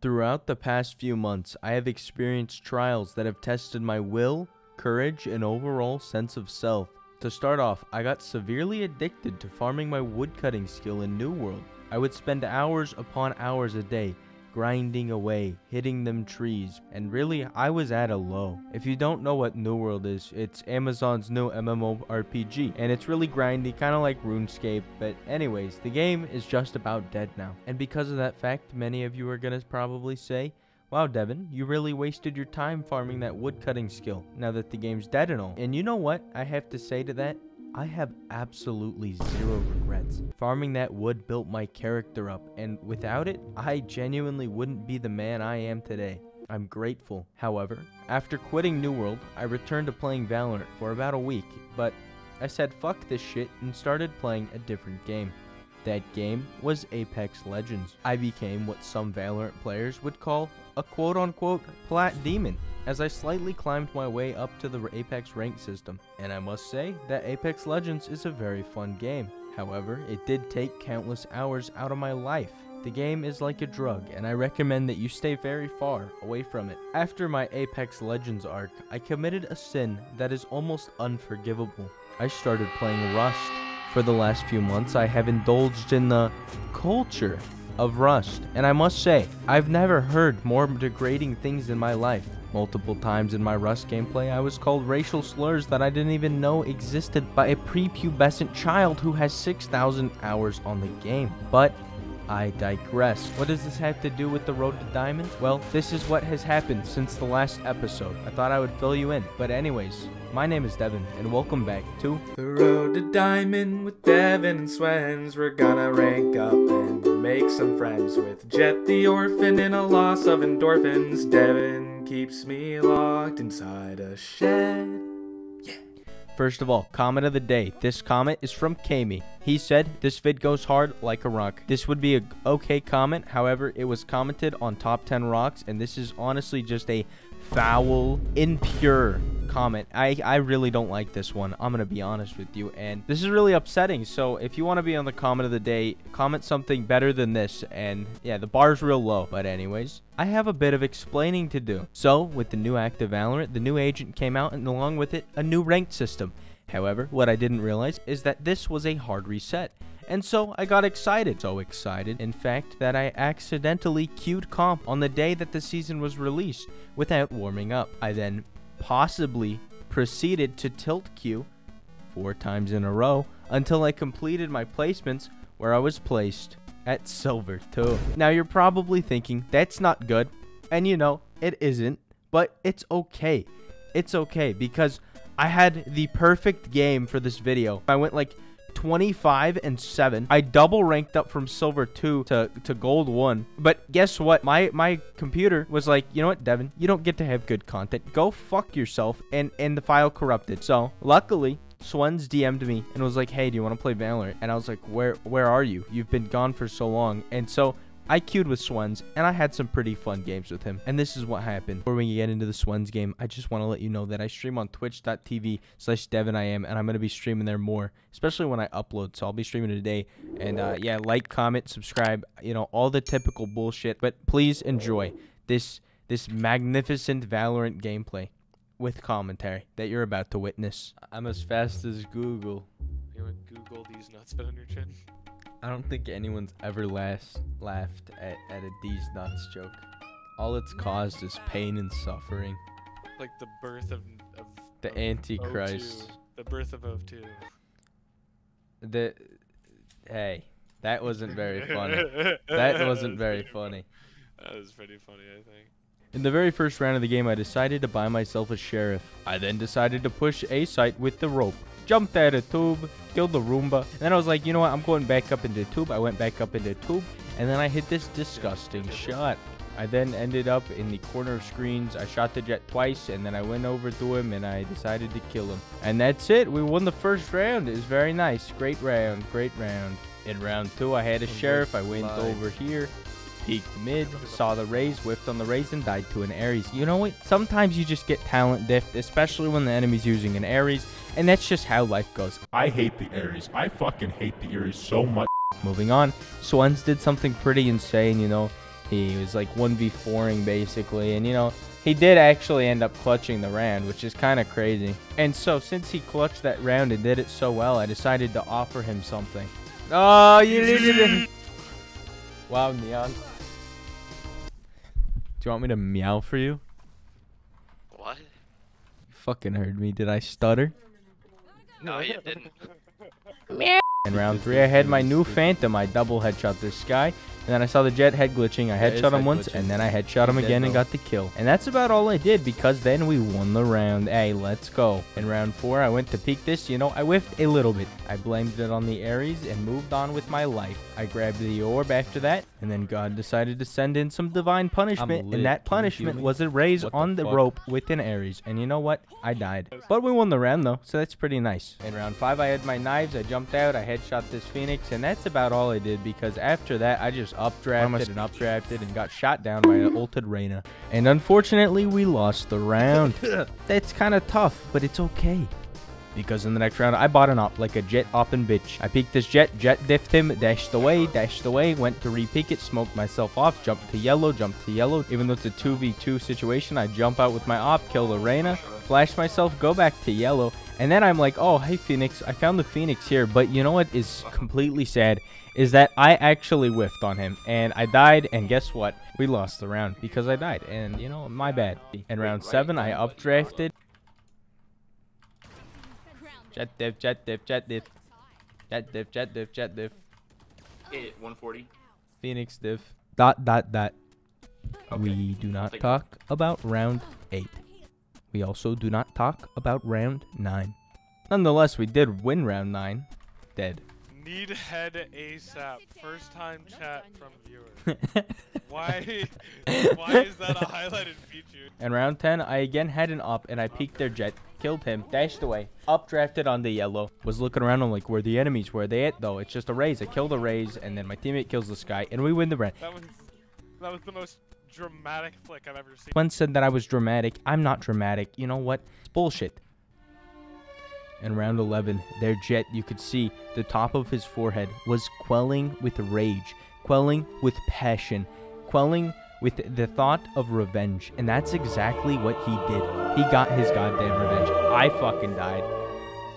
Throughout the past few months, I have experienced trials that have tested my will, courage, and overall sense of self. To start off, I got severely addicted to farming my woodcutting skill in New World. I would spend hours upon hours a day, grinding away, hitting them trees, and really, I was at a low. If you don't know what New World is, it's Amazon's new MMORPG, and it's really grindy, kind of like RuneScape, but anyways, the game is just about dead now. And because of that fact, many of you are gonna probably say, wow, Devin, you really wasted your time farming that woodcutting skill, now that the game's dead and all. And you know what I have to say to that? I have absolutely zero regrets. Farming that wood built my character up, and without it, I genuinely wouldn't be the man I am today. I'm grateful. However, after quitting New World, I returned to playing Valorant for about a week, but I said fuck this shit and started playing a different game. That game was Apex Legends. I became what some Valorant players would call a quote-unquote plat demon, as I slightly climbed my way up to the Apex rank system. And I must say that Apex Legends is a very fun game. However, it did take countless hours out of my life. The game is like a drug, and I recommend that you stay very far away from it. After my Apex Legends arc, I committed a sin that is almost unforgivable. I started playing Rust. For the last few months, I have indulged in the culture of Rust, and I must say, I've never heard more degrading things in my life. Multiple times in my Rust gameplay, I was called racial slurs that I didn't even know existed by a prepubescent child who has 6,000 hours on the game. But I digress. What does this have to do with the road to diamond? Well, this is what has happened since the last episode. I thought I would fill you in. But anyways, my name is Devin, and welcome back to The Road to Diamond with Devin and Swens. We're gonna rank up and make some friends with Jet the Orphan in a loss of endorphins. Devin keeps me locked inside a shed. First of all, comment of the day. This comment is from Kami. He said, this vid goes hard like a rock. This would be a okay comment. However, it was commented on top 10 rocks, and this is honestly just a foul, impure comment. I really don't like this one. I'm gonna be honest with you, and this is really upsetting. So if you want to be on the comment of the day, comment something better than this. And yeah, the bar's real low. But anyways, I have a bit of explaining to do. So with the new active Valorant, the new agent came out, and along with it, a new ranked system. However, what I didn't realize is that this was a hard reset. And so I got excited. So excited, in fact, that I accidentally queued comp on the day that the season was released without warming up. I then possibly proceeded to tilt queue 4 times in a row until I completed my placements, where I was placed at Silver 2. Now you're probably thinking, that's not good. And you know, it isn't, but it's okay. It's okay because I had the perfect game for this video. I went like 25-7. I double ranked up from Silver 2 to Gold 1. But guess what? My computer was like, you know what, Devin? You don't get to have good content. Go fuck yourself. And the file corrupted. So luckily, Swens DM'd me and was like, hey, do you want to play Valorant? And I was like, where are you? You've been gone for so long. And so I queued with Swens, and I had some pretty fun games with him. And this is what happened. Before we get into the Swens game, I just want to let you know that I stream on twitch.tv/DevinIam, and I'm going to be streaming there more, especially when I upload. So I'll be streaming today. And yeah, like, comment, subscribe, you know, all the typical bullshit. But please enjoy this magnificent Valorant gameplay with commentary that you're about to witness. I'm as fast as Google. You would Google these nuts fit on your chin? I don't think anyone's ever laughed at a D's nuts joke. All it's caused is pain and suffering. Like the birth of the Antichrist. O2. The birth of O2. Hey, that wasn't very funny. That wasn't very funny. That was pretty funny, I think. In the very first round of the game, I decided to buy myself a sheriff. I then decided to push A site with the rope. Jumped out of tube, killed the Roomba, and then I was like, you know what, I'm going back up into tube. I went back up into tube, and then I hit this disgusting shot. I then ended up in the corner of screens. I shot the Jet twice, and then I went over to him, and I decided to kill him. And that's it. We won the first round. It was very nice. Great round. Great round. In round 2, I had a sheriff. I went over here, peeked mid, saw the Raze, whiffed on the Raze, and died to an Ares. You know what? Sometimes you just get talent diffed, especially when the enemy's using an Ares. And that's just how life goes. I hate the Ares. I fucking hate the Ares so much. Moving on, Swens did something pretty insane, you know. He was like 1v4ing basically, and you know, he did actually end up clutching the round, which is kind of crazy. And so since he clutched that round and did it so well, I decided to offer him something. Oh, you did it! Wow, Neon. Do you want me to meow for you? What? You fucking heard me. Did I stutter? No, you didn't. Meow. In round 3, I had my new Phantom. I double headshot this guy. And then I saw the Jet head glitching. I headshot him once, and then I headshot him again and got the kill. And that's about all I did, because then we won the round. Hey, let's go. In round 4, I went to peek this. You know, I whiffed a little bit. I blamed it on the Ares and moved on with my life. I grabbed the orb after that, and then God decided to send in some divine punishment. And that punishment was a raise on the rope with an Ares. And you know what? I died. But we won the round, though, so that's pretty nice. In round 5, I had my knives. I jumped out. I headshot this Phoenix, and that's about all I did, because after that, I just updrafted and got shot down by an ulted Reyna. And unfortunately, we lost the round. That's kind of tough, but it's okay. Because in the next round, I bought an op like a Jet oppin' bitch. I peeked this Jet diffed him, dashed away, went to re-peek it, smoked myself off, jumped to yellow. Even though it's a 2v2 situation, I jump out with my op, kill the Reyna, flash myself, go back to yellow. And then I'm like, oh, hey, Phoenix, I found the Phoenix here. But you know what is completely sad is that I actually whiffed on him. And I died, and guess what? We lost the round because I died. And, you know, my bad. In round 7, I updrafted. Jet diff. Hit 140. Phoenix diff. ... We do not talk about round 8. We also do not talk about round 9. Nonetheless, we did win round 9. Dead. Need head ASAP. First time chat from viewer. Why is that a highlighted feature? In round 10, I again had an op and I peeked their Jet, killed him, dashed away, updrafted on the yellow, was looking around, I'm like, where are the enemies? Where are they at though? It's just a raise. I killed a raise, and then my teammate kills this guy, and we win the round. That was the most dramatic flick I've ever seen. One said that I was dramatic. I'm not dramatic. You know what? It's bullshit. In round 11, their Jet, you could see the top of his forehead was quelling with rage, quelling with passion, quelling with the thought of revenge. And that's exactly what he did. He got his goddamn revenge. I fucking died.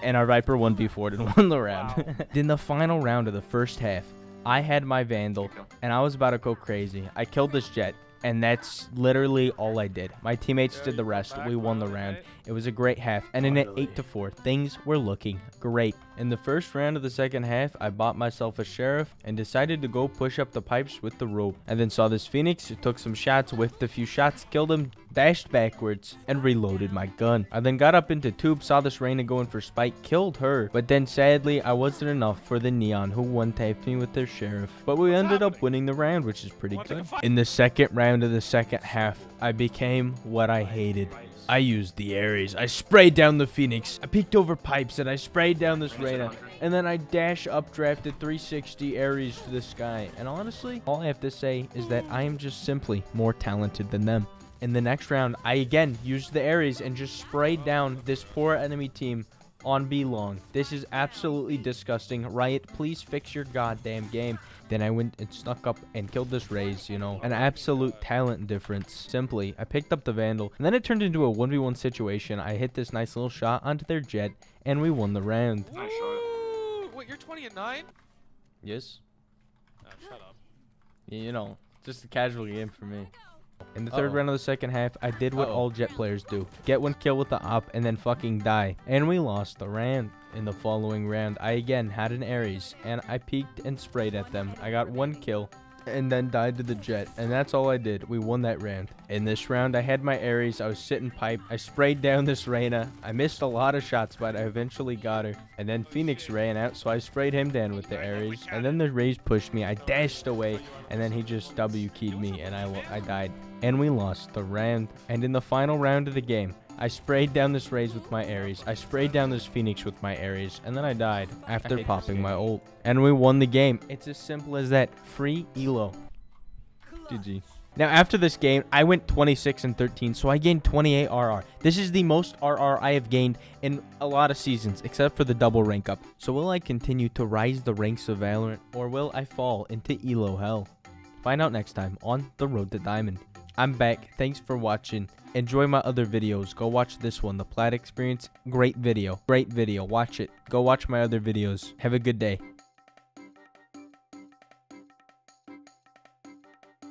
And our Viper 1v4'd and won the round. Wow. In the final round of the first half, I had my Vandal, and I was about to go crazy. I killed this Jet. And that's literally all I did. My teammates did the rest. We won the round. It was a great half. And in an 8-4, things were looking great. In the first round of the second half, I bought myself a Sheriff and decided to go push up the pipes with the rope. And then saw this Phoenix, who took some shots, whiffed a few shots, killed him, dashed backwards, and reloaded my gun. I then got up into tube, saw this Reyna going for spike, killed her. But then sadly, I wasn't enough for the Neon, who one-tapped me with their Sheriff. But we ended up winning the round, which is pretty good. In the second round of the second half, I became what I hated. I used the Ares. I sprayed down the Phoenix. I peeked over pipes and I sprayed down this Reyna. And then I dash updrafted 360 Ares to the sky. And honestly, all I have to say is that I am just simply more talented than them. In the next round, I again used the Ares and just sprayed down this poor enemy team on B long. This is absolutely disgusting. Riot, please fix your goddamn game. Then I went and snuck up and killed this Raze, you know. An absolute talent difference. Simply, I picked up the Vandal, and then it turned into a 1v1 situation. I hit this nice little shot onto their Jet, and we won the round. Nice shot. Wait, you're 20-9? Yes. Oh, shut up. You know, just a casual game for me. In the third round of the second half, I did what all Jet players do. Get one kill with the op and then fucking die. And we lost the round. In the following round, I again had an Ares, and I peeked and sprayed at them. I got one kill, and then died to the Jet, and that's all I did. We won that round. In this round, I had my Ares. I was sitting pipe. I sprayed down this Reyna. I missed a lot of shots, but I eventually got her. And then Phoenix ran out, so I sprayed him down with the Ares. And then the Raze pushed me. I dashed away, and then he just W-keyed me, and I died. And we lost the round. And in the final round of the game, I sprayed down this Raze with my Ares. I sprayed down this Phoenix with my Ares. And then I died after popping my ult. And we won the game. It's as simple as that. Free elo. GG. Now, after this game, I went 26-13, so I gained 28 RR. This is the most RR I have gained in a lot of seasons, except for the double rank up. So will I continue to rise the ranks of Valorant, or will I fall into elo hell? Find out next time on The Road to Diamond. I'm back. Thanks for watching. Enjoy my other videos. Go watch this one, the Plaid Experience. Great video. Great video. Watch it. Go watch my other videos. Have a good day.